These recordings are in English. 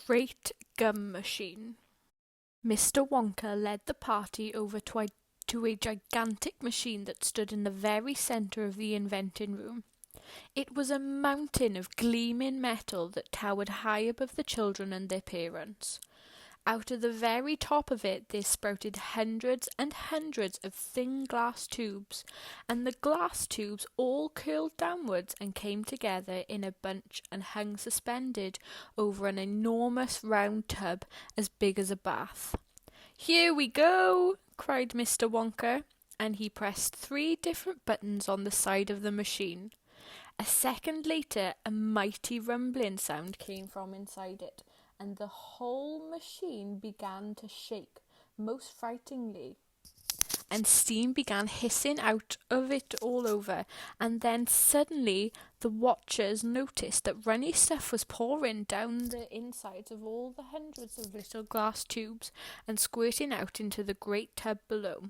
Great Gum Machine. Mr. Wonka led the party over to a gigantic machine that stood in the very centre of the inventing room. It was a mountain of gleaming metal that towered high above the children and their parents. Out of the very top of it there sprouted hundreds and hundreds of thin glass tubes, and the glass tubes all curled downwards and came together in a bunch and hung suspended over an enormous round tub as big as a bath. "Here we go!" cried Mr. Wonka, and he pressed 3 different buttons on the side of the machine. A second later, a mighty rumbling sound came from inside it, and the whole machine began to shake most frighteningly, and steam began hissing out of it all over, and then suddenly the watchers noticed that runny stuff was pouring down the insides of all the hundreds of little glass tubes and squirting out into the great tub below.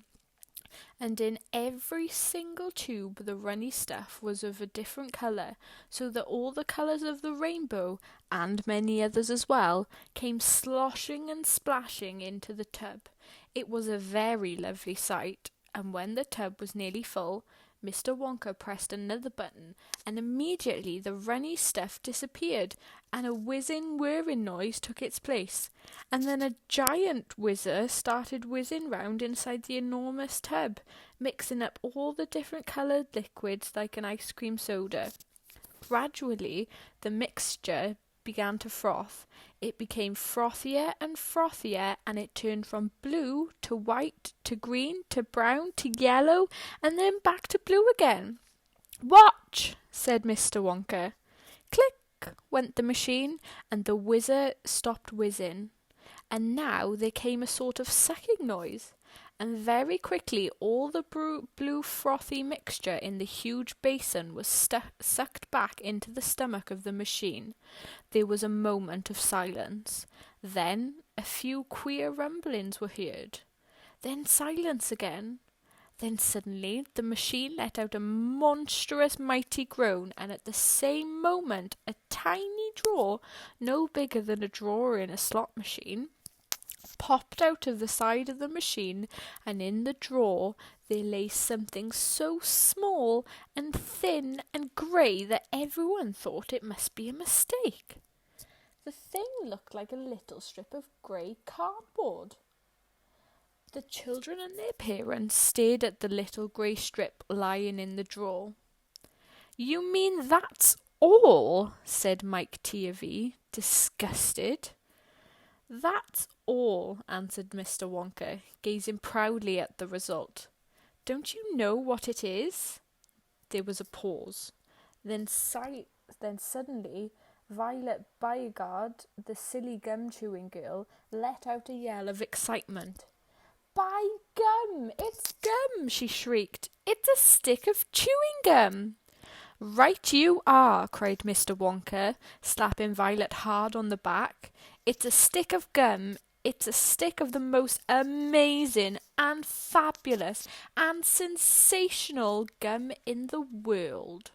And in every single tube the runny stuff was of a different colour, so that all the colours of the rainbow, and many others as well, came sloshing and splashing into the tub. It was a very lovely sight, and when the tub was nearly full, Mr. Wonka pressed another button, and immediately the runny stuff disappeared, and a whizzing, whirring noise took its place. And then a giant whizzer started whizzing round inside the enormous tub, mixing up all the different coloured liquids like an ice cream soda. Gradually, the mixture began to froth. It became frothier and frothier, and it turned from blue to white to green to brown to yellow, and then back to blue again. "Watch!" said Mr. Wonka. Click went the machine, and the whizzer stopped whizzing. And now there came a sort of sucking noise, and very quickly all the blue frothy mixture in the huge basin was sucked back into the stomach of the machine. There was a moment of silence. Then a few queer rumblings were heard. Then silence again. Then suddenly the machine let out a monstrous mighty groan, and at the same moment a tiny drawer, no bigger than a drawer in a slot machine, popped out of the side of the machine, and in the drawer there lay something so small and thin and grey that everyone thought it must be a mistake. The thing looked like a little strip of grey cardboard. The children and their parents stared at the little grey strip lying in the drawer. "You mean that's all?" said Mike Teavee, disgusted. "That's all," answered Mr. Wonka, gazing proudly at the result. "Don't you know what it is?" There was a pause. Then suddenly Violet Beauregarde, the silly gum-chewing girl, let out a yell of excitement. "By gum! It's gum!" she shrieked. "It's a stick of chewing gum!" "Right you are!" cried Mr. Wonka, slapping Violet hard on the back. "It's a stick of gum. It's a stick of the most amazing and fabulous and sensational gum in the world."